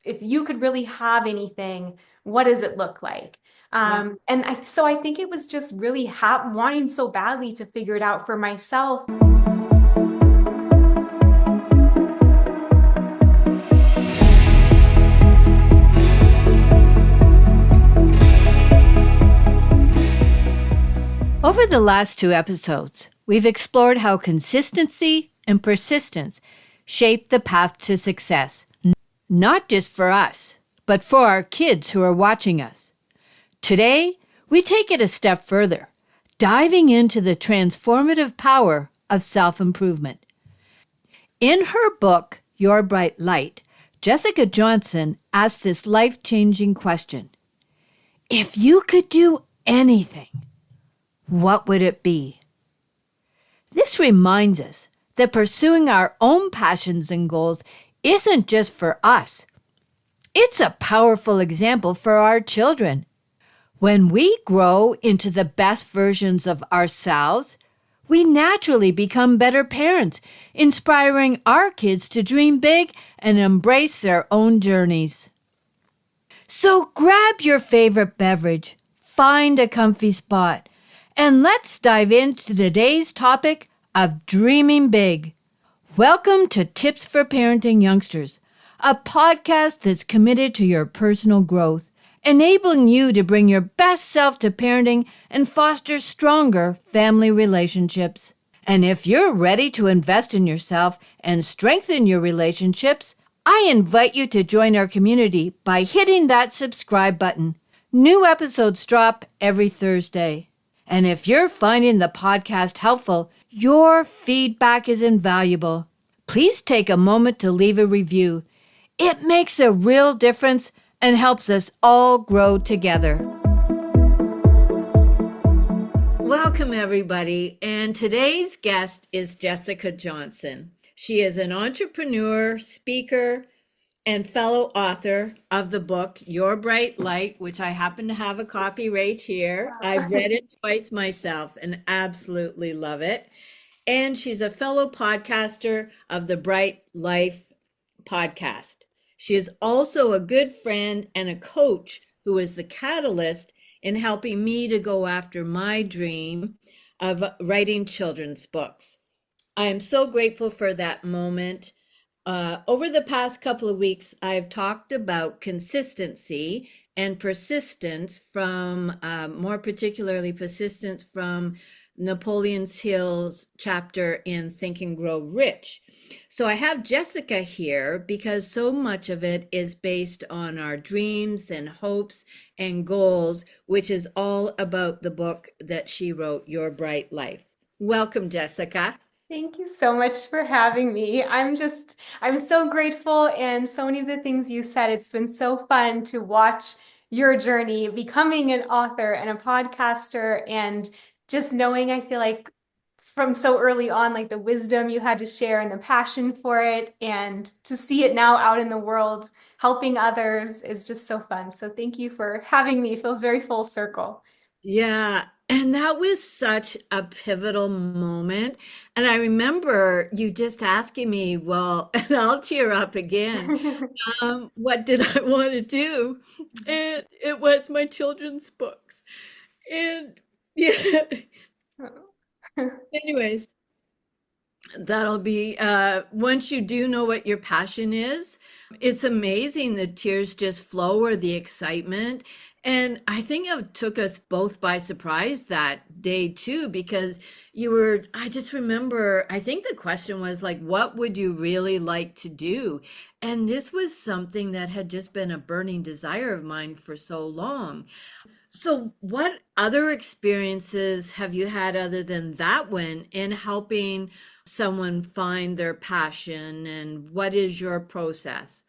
if you could really have anything, what does it look like? Yeah. So I think it was just really wanting so badly to figure it out for myself. Over the last two episodes, we've explored how consistency and persistence shape the path to success, not just for us, but for our kids who are watching us. Today, we take it a step further, diving into the transformative power of self-improvement. In her book, Your Bright Light, Jessica Johnson asked this life-changing question: if you could do anything, what would it be? This reminds us that pursuing our own passions and goals isn't just for us. It's a powerful example for our children. When we grow into the best versions of ourselves, we naturally become better parents, inspiring our kids to dream big and embrace their own journeys. So grab your favorite beverage, find a comfy spot, and let's dive into today's topic of dreaming big. Welcome to Tips for Parenting Youngsters, a podcast that's committed to your personal growth, enabling you to bring your best self to parenting and foster stronger family relationships. And if you're ready to invest in yourself and strengthen your relationships, I invite you to join our community by hitting that subscribe button. New episodes drop every Thursday. And if you're finding the podcast helpful, your feedback is invaluable. Please take a moment to leave a review. It makes a real difference and helps us all grow together. Welcome, everybody. And today's guest is Jessica Johnson. She is an entrepreneur, speaker, and fellow author of the book, Your Bright Light, which I happen to have a copy right here. I've read it twice myself and absolutely love it. And she's a fellow podcaster of the Bright Life podcast. She is also a good friend and a coach who is the catalyst in helping me to go after my dream of writing children's books. I am so grateful for that moment. Over the past couple of weeks, I've talked about consistency and persistence from, more particularly persistence from Napoleon Hill's chapter in Think and Grow Rich. So I have Jessica here because so much of it is based on our dreams and hopes and goals, which is all about the book that she wrote, Your Bright Life. Welcome, Jessica. Thank you so much for having me. I'm so grateful, and so many of the things you said, it's been so fun to watch your journey becoming an author and a podcaster, and just knowing, I feel like from so early on, like the wisdom you had to share and the passion for it, and to see it now out in the world, helping others is just so fun. So thank you for having me. It feels very full circle. Yeah, and that was such a pivotal moment. And I remember you just asking me, well, and I'll tear up again, what did I want to do? And it was my children's books. And yeah, anyways, that'll be once you do know what your passion is, it's amazing the tears just flow or the excitement. And I think it took us both by surprise that day too, because I just remember, I think the question was like, what would you really like to do? And this was something that had just been a burning desire of mine for so long. So, what other experiences have you had other than that one in helping someone find their passion, and what is your process?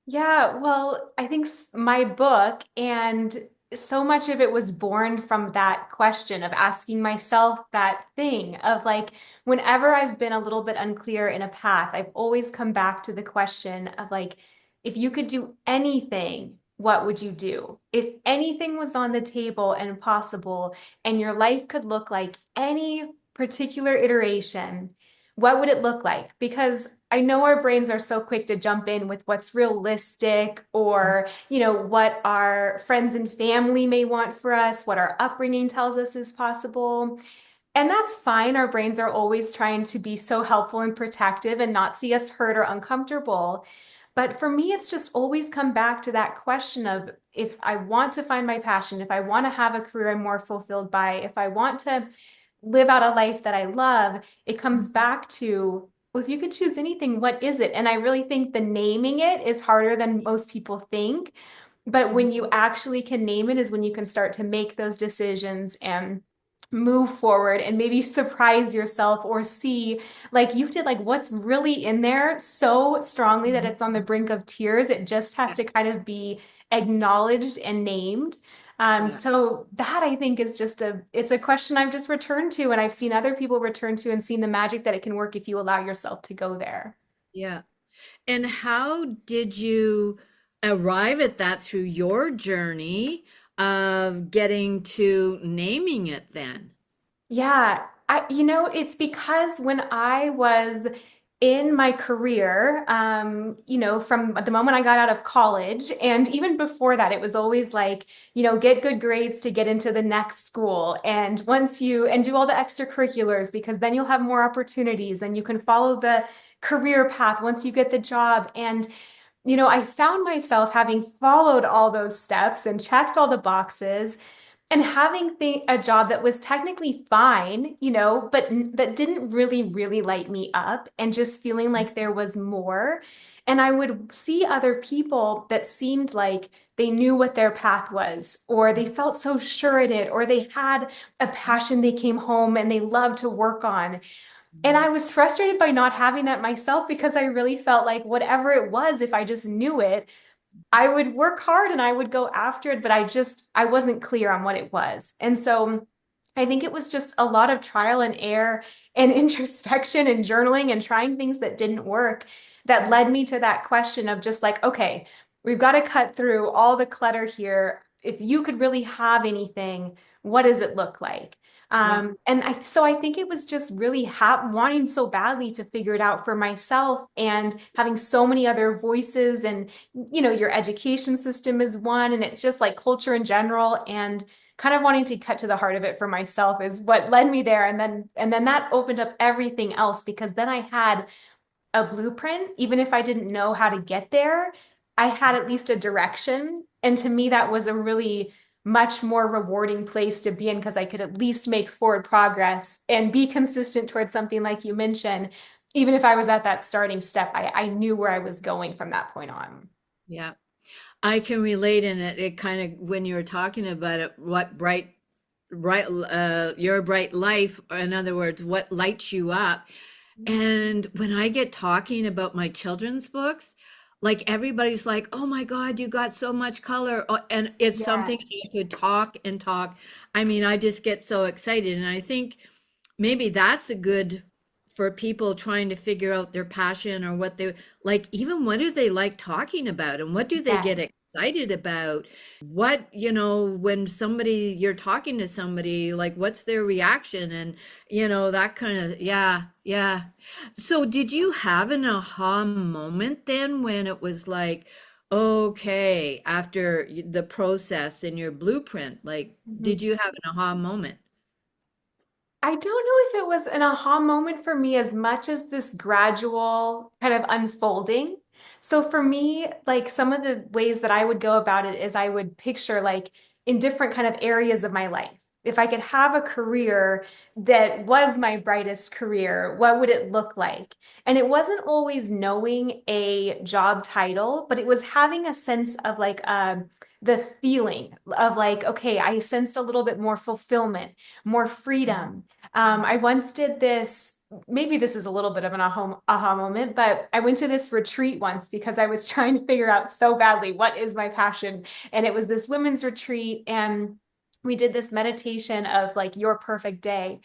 Yeah, well, I think my book, and so much of it was born from that question of asking myself that thing of like, whenever I've been a little bit unclear in a path, I've always come back to the question of like, if you could do anything, what would you do? If anything was on the table and possible, and your life could look like any particular iteration, what would it look like? Because I know our brains are so quick to jump in with what's realistic or, what our friends and family may want for us, what our upbringing tells us is possible. And that's fine. Our brains are always trying to be so helpful and protective and not see us hurt or uncomfortable. But for me, it's just always come back to that question of if I want to find my passion, if I want to have a career I'm more fulfilled by, if I want to live out a life that I love, it comes back to, well, if you could choose anything, what is it? And I really think the naming it is harder than most people think. But when you actually can name it is when you can start to make those decisions and move forward and maybe surprise yourself or see like you did, like what's really in there so strongly that it's on the brink of tears. It just has Yeah. to kind of be acknowledged and named. Yeah. So that I think is just it's a question I've just returned to, and I've seen other people return to and seen the magic that it can work if you allow yourself to go there. Yeah. And how did you arrive at that through your journey of getting to naming it then? Yeah, it's because when I was in my career, from the moment I got out of college, and even before that, it was always like, get good grades to get into the next school. And and do all the extracurriculars, because then you'll have more opportunities and you can follow the career path once you get the job. And I found myself having followed all those steps and checked all the boxes and having a job that was technically fine, but that didn't really light me up, and just feeling like there was more. And I would see other people that seemed like they knew what their path was, or they felt so sure in it, or they had a passion they came home and they loved to work on. And I was frustrated by not having that myself, because I really felt like whatever it was, if I just knew it, I would work hard and I would go after it, but I wasn't clear on what it was. And so I think it was just a lot of trial and error and introspection and journaling and trying things that didn't work that led me to that question of just like, okay, we've got to cut through all the clutter here. If you could really have anything, what does it look like? Yeah. So I think it was just really wanting so badly to figure it out for myself, and having so many other voices, and your education system is one, and it's just like culture in general, and kind of wanting to cut to the heart of it for myself is what led me there. And then that opened up everything else, because then I had a blueprint. Even if I didn't know how to get there, I had at least a direction. And to me, that was a really much more rewarding place to be in, because I could at least make forward progress and be consistent towards something like you mentioned. Even if I was at that starting step, I knew where I was going from that point on. Yeah. I can relate in it. It kind of, when you were talking about it, what your bright life, in other words, what lights you up. And when I get talking about my children's books, like everybody's like, "Oh my God, you got so much color." And it's Yeah. something I could talk and talk. I mean, I just get so excited. And I think maybe that's a good for people trying to figure out their passion or what they like, even what do they like talking about and what do they get Yes. excited about? What, when you're talking to somebody, like what's their reaction and, that kind of, yeah, yeah. So did you have an aha moment then when it was like, okay, after the process in your blueprint, like, Mhm. did you have an aha moment? I don't know if it was an aha moment for me as much as this gradual kind of unfolding. So for me, like some of the ways that I would go about it is I would picture like in different kind of areas of my life. If I could have a career that was my brightest career, what would it look like? And it wasn't always knowing a job title, but it was having a sense of like the feeling of like, okay, I sensed a little bit more fulfillment, more freedom. I once did this. Maybe this is a little bit of an aha moment, but I went to this retreat once because I was trying to figure out so badly what is my passion. And it was this women's retreat. And we did this meditation of like your perfect day.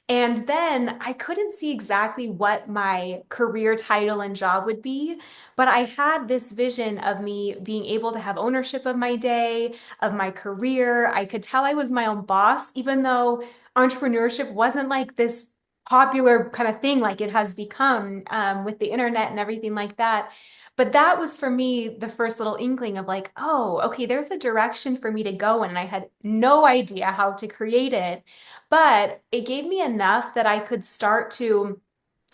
And then I couldn't see exactly what my career title and job would be, but I had this vision of me being able to have ownership of my day, of my career. I could tell I was my own boss, even though entrepreneurship wasn't like this popular kind of thing like it has become with the internet and everything like that. But that was for me the first little inkling of like, oh, okay, there's a direction for me to go in, and I had no idea how to create it. But it gave me enough that I could start to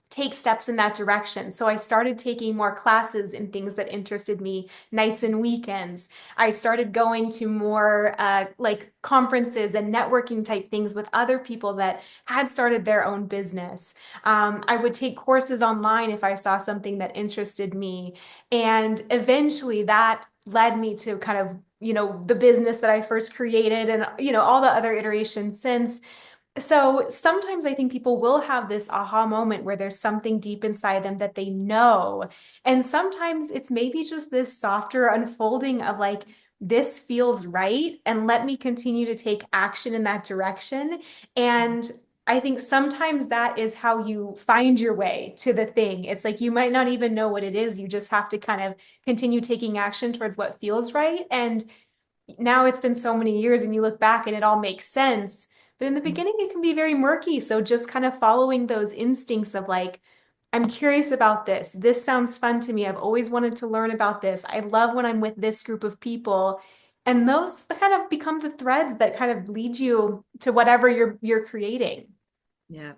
take steps in that direction. So I started taking more classes in things that interested me, nights and weekends. I started going to more like conferences and networking type things with other people that had started their own business. I would take courses online if I saw something that interested me. And eventually that led me to kind of, the business that I first created and, all the other iterations since. So sometimes I think people will have this aha moment where there's something deep inside them that they know. And sometimes it's maybe just this softer unfolding of like, this feels right. And let me continue to take action in that direction. And I think sometimes that is how you find your way to the thing. It's like you might not even know what it is. You just have to kind of continue taking action towards what feels right. And now it's been so many years and you look back and it all makes sense. But in the beginning, it can be very murky. So just kind of following those instincts of like, I'm curious about this. This sounds fun to me. I've always wanted to learn about this. I love when I'm with this group of people. And those kind of become the threads that kind of lead you to whatever you're creating. Yeah.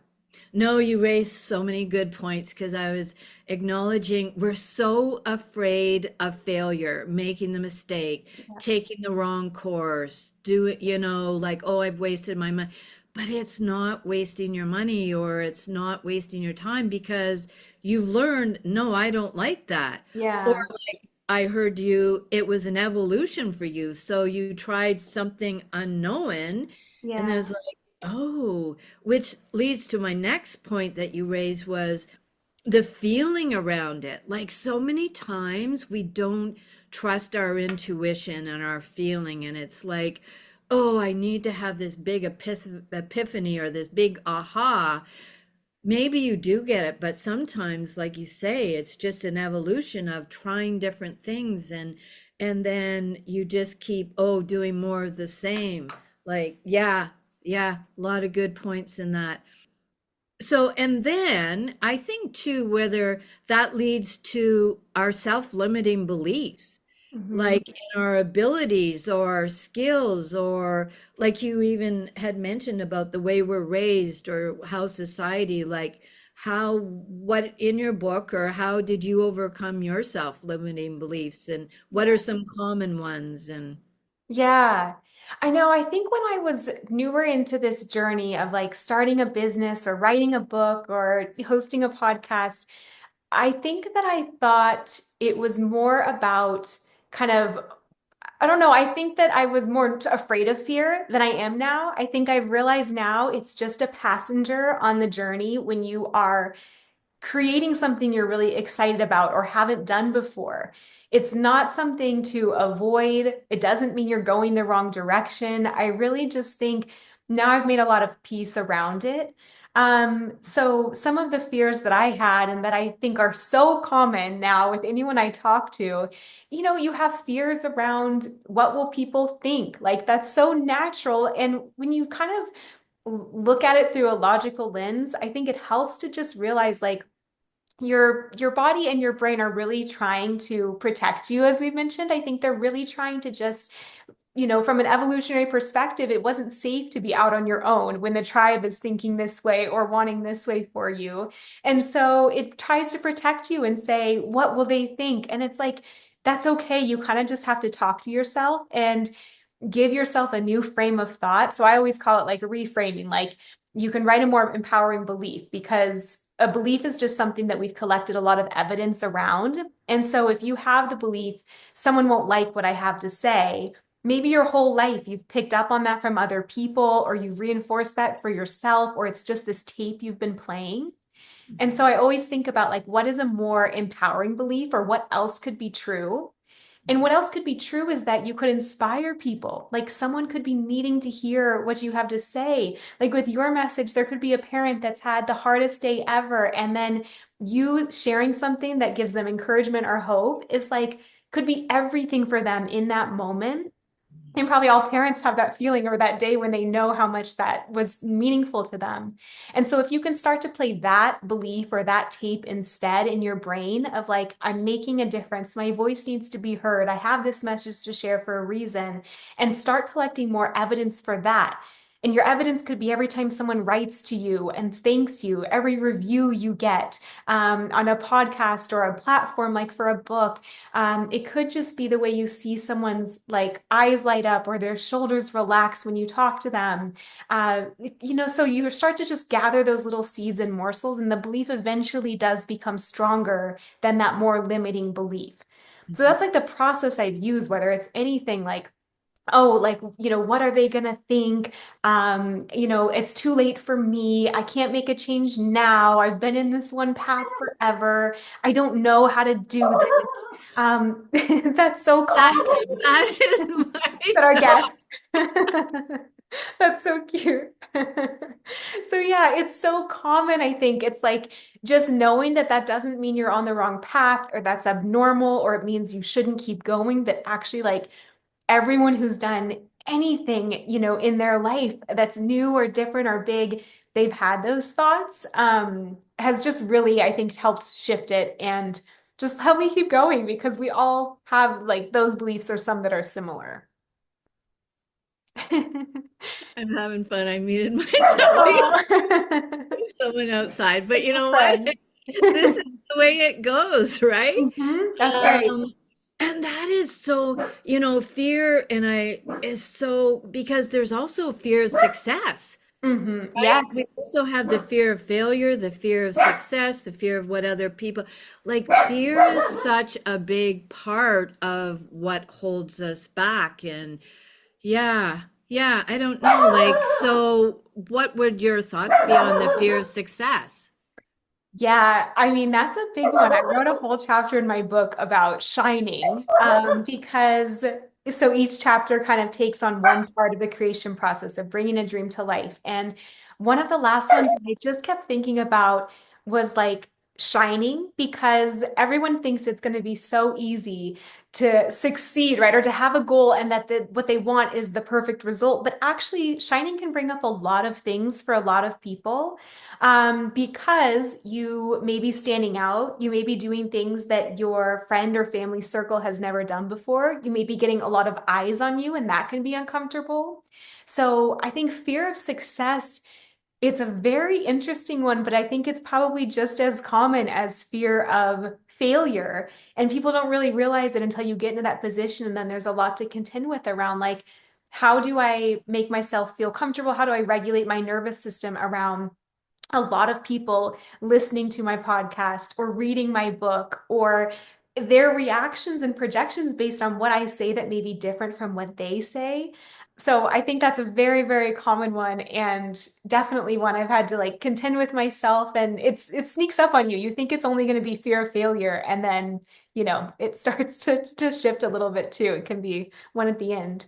No, you raised so many good points because I was acknowledging we're so afraid of failure, making the mistake, Yeah. taking the wrong course, do it, like, oh, I've wasted my money. But it's not wasting your money or it's not wasting your time because you've learned, no, I don't like that. Or Yeah. like I heard you, it was an evolution for you. So you tried something unknown and Yeah. there's oh, which leads to my next point that you raised was the feeling around it. Like so many times we don't trust our intuition and our feeling, and it's like, oh, I need to have this big epiphany or this big aha. Maybe you do get it, but sometimes, like you say, it's just an evolution of trying different things and then you just keep, oh, doing more of the same. Like, yeah, yeah, a lot of good points in that. So, and then I think too, whether that leads to our self-limiting beliefs, Hmm. like in our abilities or our skills, or like you even had mentioned about the way we're raised or how society, like what in your book or how did you overcome your self-limiting beliefs and what are some common ones? And Yeah. I know. I think when I was newer into this journey of like starting a business or writing a book or hosting a podcast, I think that I thought it was more about kind of, I don't know, I think that I was more afraid of fear than I am now. I think I've realized now it's just a passenger on the journey when you are creating something you're really excited about or haven't done before. It's not something to avoid. It doesn't mean you're going the wrong direction. I really just think now I've made a lot of peace around it. So some of the fears that I had and that I think are so common now with anyone I talk to, you have fears around what will people think? Like that's so natural. And when you kind of look at it through a logical lens, I think it helps to just realize like your body and your brain are really trying to protect you, as we mentioned. I think they're really trying to just, from an evolutionary perspective, it wasn't safe to be out on your own when the tribe is thinking this way or wanting this way for you. And so it tries to protect you and say, what will they think? And it's like, that's okay. You kind of just have to talk to yourself and give yourself a new frame of thought. So I always call it like a reframing. Like you can write a more empowering belief because a belief is just something that we've collected a lot of evidence around. And so if you have the belief, someone won't like what I have to say, maybe your whole life you've picked up on that from other people or you've reinforced that for yourself, or it's just this tape you've been playing. And so I always think about like, what is a more empowering belief or what else could be true? And what else could be true is that you could inspire people. Like someone could be needing to hear what you have to say. Like with your message, there could be a parent that's had the hardest day ever. And then you sharing something that gives them encouragement or hope is like, could be everything for them in that moment. And probably all parents have that feeling or that day when they know how much that was meaningful to them. And so if you can start to play that belief or that tape instead in your brain of like, I'm making a difference, my voice needs to be heard, I have this message to share for a reason, and start collecting more evidence for that. And your evidence could be every time someone writes to you and thanks you, every review you get on a podcast or a platform like for a book. It could just be the way you see someone's like eyes light up or their shoulders relax when you talk to them. So you start to just gather those little seeds and morsels, and the belief eventually does become stronger than that more limiting belief. So that's like the process I've used, whether it's anything like, oh, like, what are they gonna think? It's too late for me. I can't make a change now. I've been in this one path forever. I don't know how to do this. That's so That, common. that is my That our dog. guest. That's so cute. So yeah, it's so common. I think it's like just knowing that that doesn't mean you're on the wrong path or that's abnormal or it means you shouldn't keep going, that actually like everyone who's done anything, in their life that's new or different or big, they've had those thoughts, has just really, I think, helped shift it and just help me keep going because we all have like those beliefs or some that are similar. I'm having fun. I muted myself because Oh. there's someone outside. But you A know what? friend. This is the way it goes, right? That's right. Um, and that is so, fear and I is so because there's also fear of success. Right? We Yes. also have the fear of failure, the fear of success, the fear of what other people like. Fear is such a big part of what holds us back. And yeah, yeah, I don't know. Like, so what would your thoughts be on the fear of success? Yeah, I mean, that's a big one. I wrote a whole chapter in my book about shining, because so each chapter kind of takes on one part of the creation process of bringing a dream to life. And one of the last ones that I just kept thinking about was like shining because everyone thinks it's going to be so easy to succeed, right? Or to have a goal and that what they want is the perfect result. But actually, shining can bring up a lot of things for a lot of people, because you may be standing out. You may be doing things that your friend or family circle has never done before. You may be getting a lot of eyes on you, and that can be uncomfortable. So I think fear of success, it's a very interesting one, but I think it's probably just as common as fear of failure. And people don't really realize it until you get into that position. And then there's a lot to contend with around like, how do I make myself feel comfortable? How do I regulate my nervous system around a lot of people listening to my podcast or reading my book or their reactions and projections based on what I say that may be different from what they say. So I think that's a very, very common one and definitely one I've had to like contend with myself, and it sneaks up on you. You think it's only going to be fear of failure and then, it starts to shift a little bit too. It can be one at the end.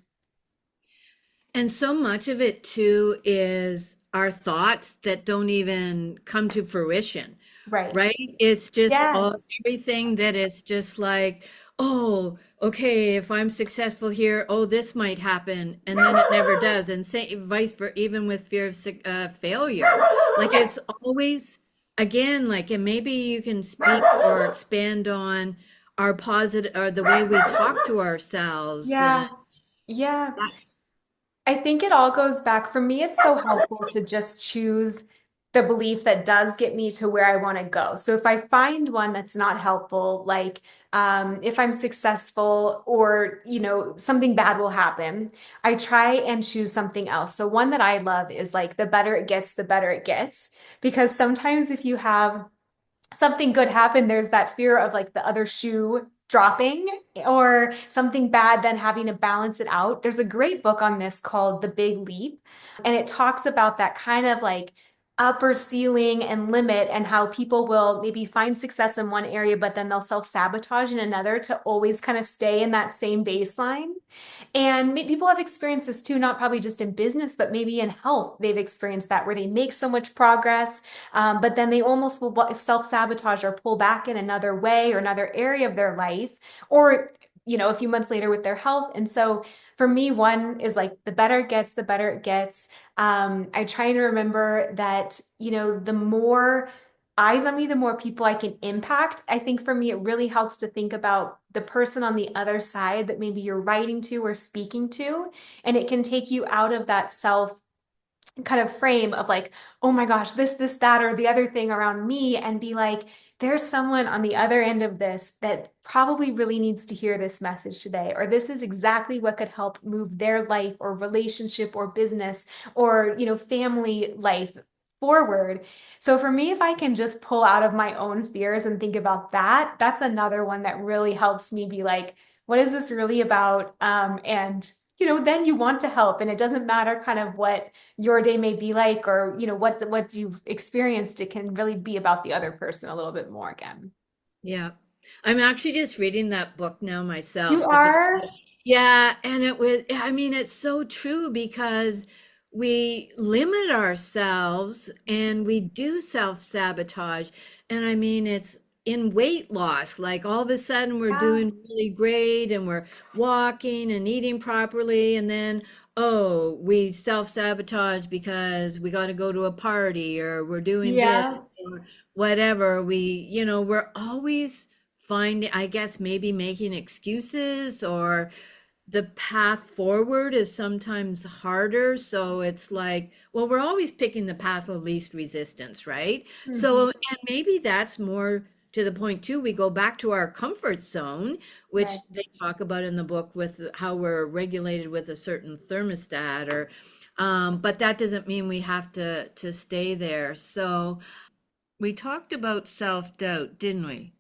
And so much of it too is our thoughts that don't even come to fruition, Right. right? It's just all Yes. everything that it's just like, oh, okay, if I'm successful here, oh, this might happen, and then it never does. And say vice versa, even with fear of failure, like it's always again like, and maybe you can speak or expand on our positive or the way we talk to ourselves and Yeah. Yeah. that. I think it all goes back. For me, it's so helpful to just choose the belief that does get me to where I want to go. So if I find one that's not helpful, like if I'm successful or, something bad will happen, I try and choose something else. So one that I love is like the better it gets, the better it gets. Because sometimes if you have something good happen, there's that fear of like the other shoe dropping or something bad, then having to balance it out. There's a great book on this called The Big Leap, and it talks about that kind of like upper ceiling and limit and how people will maybe find success in one area, but then they'll self-sabotage in another to always kind of stay in that same baseline. And people have experienced this too, not probably just in business, but maybe in health. They've experienced that where they make so much progress, but then they almost will self sabotage or pull back in another way or another area of their life, or a few months later with their health. And so for me, one is like the better it gets, the better it gets. I try to remember that, the more eyes on me, the more people I can impact. I think for me, it really helps to think about the person on the other side that maybe you're writing to or speaking to. And it can take you out of that self kind of frame of like, oh my gosh, this, that, or the other thing around me, and be like, there's someone on the other end of this that probably really needs to hear this message today, or this is exactly what could help move their life or relationship or business or, family life forward. So for me, if I can just pull out of my own fears and think about that, that's another one that really helps me be like, what is this really about? And then you want to help, and it doesn't matter kind of what your day may be like, or what you've experienced. It can really be about the other person a little bit more again. Yeah. I'm actually just reading that book now You myself. are. Yeah, and it was, I mean, it's so true because we limit ourselves and we do self-sabotage. And I mean, it's in weight loss, like all of a sudden we're Yeah. doing really great and we're walking and eating properly. And then, oh, we self-sabotage because we got to go to a party or we're doing this Yeah. or whatever. We're always finding, I guess, maybe making excuses, or the path forward is sometimes harder. So it's like, well, we're always picking the path of least resistance, right? So, Mhm. and maybe that's more to the point too. We go back to our comfort zone, Right. which they talk about in the book with how we're regulated with a certain thermostat, or, but that doesn't mean we have to stay there. So we talked about self-doubt, didn't we?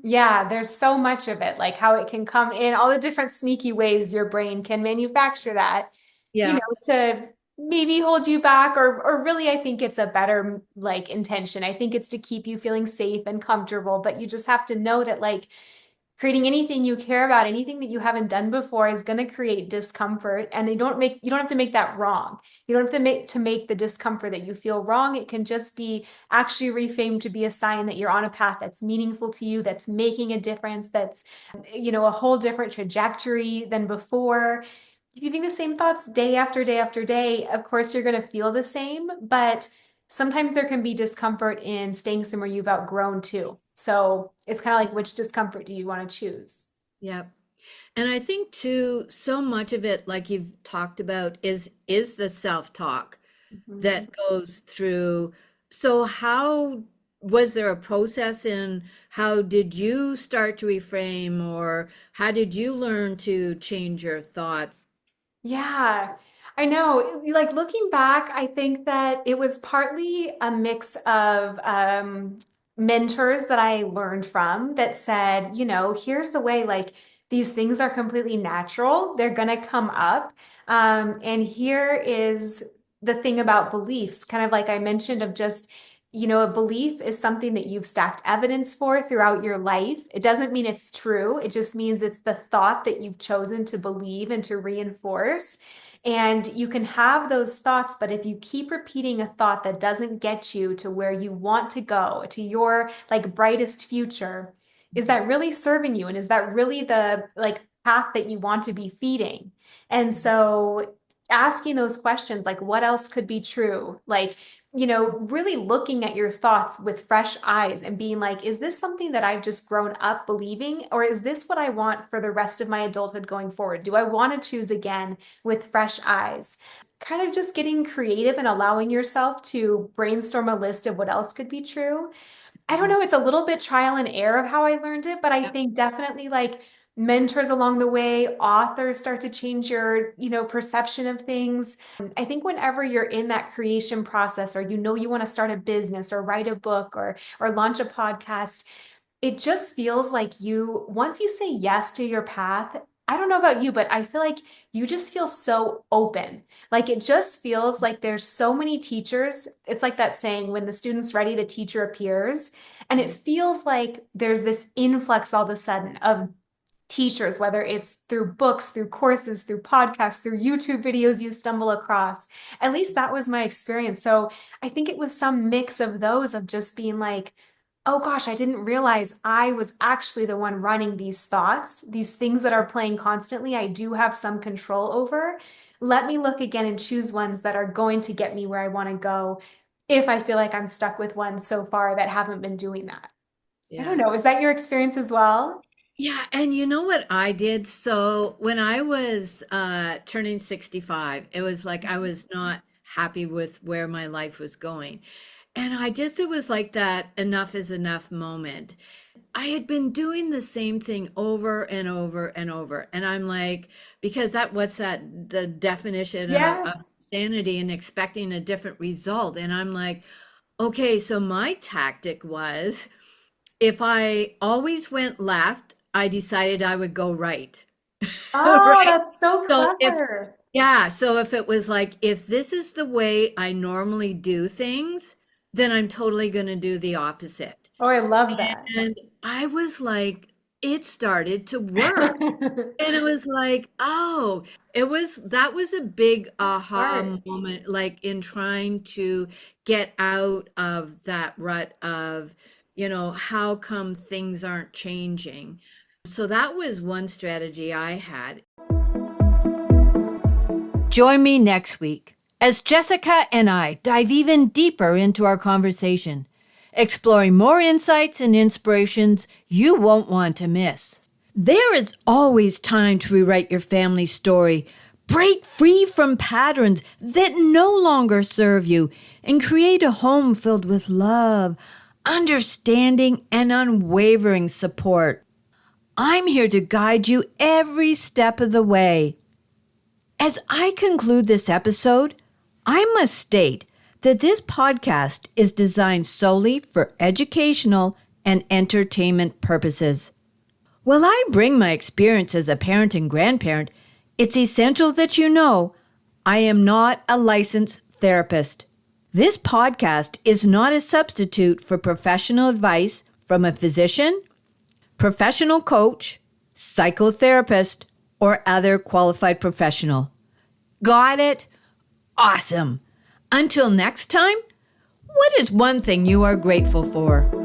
Yeah, there's so much of it, like how it can come in all the different sneaky ways your brain can manufacture that, Yeah. to maybe hold you back, or really I think it's a better like intention. I think it's to keep you feeling safe and comfortable, but you just have to know that like creating anything you care about, anything that you haven't done before is going to create discomfort, and you don't have to make that wrong. You don't have to make the discomfort that you feel wrong. It can just be actually reframed to be a sign that you're on a path that's meaningful to you, that's making a difference, that's a whole different trajectory than before. If you think the same thoughts day after day after day, of course you're going to feel the same, but sometimes there can be discomfort in staying somewhere you've outgrown too. So it's kind of like, which discomfort do you want to choose? Yeah. And I think too, so much of it, like you've talked about, is the self-talk Mhm. that goes through. So how was there a process in how did you start to reframe, or how did you learn to change your thought? Yeah, I know. Like looking back, I think that it was partly a mix of mentors that I learned from that said, here's the way, like these things are completely natural. They're going to come up. And here is the thing about beliefs, kind of like I mentioned, of just, a belief is something that you've stacked evidence for throughout your life. It doesn't mean it's true. It just means it's the thought that you've chosen to believe and to reinforce. And you can have those thoughts, but if you keep repeating a thought that doesn't get you to where you want to go, to your like brightest future, is that really serving you? And is that really the like path that you want to be feeding? And so asking those questions, like what else could be true? Like, really looking at your thoughts with fresh eyes and being like, is this something that I've just grown up believing? Or is this what I want for the rest of my adulthood going forward? Do I want to choose again with fresh eyes? Kind of just getting creative and allowing yourself to brainstorm a list of what else could be true. I don't Mhm. know, it's a little bit trial and error of how I learned it, but I Yeah. think definitely like mentors along the way, authors start to change your, perception of things. I think whenever you're in that creation process, or you want to start a business or write a book or launch a podcast, it just feels like once you say yes to your path, I don't know about you, but I feel like you just feel so open. Like it just feels like there's so many teachers. It's like that saying, when the student's ready, the teacher appears. And it feels like there's this influx all of a sudden of teachers, whether it's through books, through courses, through podcasts, through YouTube videos you stumble across. At least that was my experience. So I think it was some mix of those, of just being like, oh gosh, I didn't realize I was actually the one running these thoughts, these things that are playing constantly. I do have some control over. Let me look again and choose ones that are going to get me where I want to go if I feel like I'm stuck with ones so far that haven't been doing that. I don't Yeah. know. Is that your experience as well? Yeah, and you know what I did? So when I was turning 65, it was like I was not happy with where my life was going. And it was like that enough is enough moment. I had been doing the same thing over and over and over. And I'm like, because what's that, the definition of Yes. sanity and expecting a different result. And I'm like, okay, so my tactic was if I always went left, I decided I would go right. Oh, Right. that's so So clever. if it was like, if this is the way I normally do things, then I'm totally going to do the opposite. Oh, I love that. And I was like, it started to work. And it was like, oh, that was a big That's aha smart. moment, like in trying to get out of that rut of, how come things aren't changing? So that was one strategy I had. Join me next week as Jessica and I dive even deeper into our conversation, exploring more insights and inspirations you won't want to miss. There is always time to rewrite your family story, break free from patterns that no longer serve you, and create a home filled with love, understanding, and unwavering support. I'm here to guide you every step of the way. As I conclude this episode, I must state that this podcast is designed solely for educational and entertainment purposes. While I bring my experience as a parent and grandparent, it's essential that you know I am not a licensed therapist. This podcast is not a substitute for professional advice from a physician, professional coach, psychotherapist, or other qualified professional. Got it? Awesome. Until next time, what is one thing you are grateful for?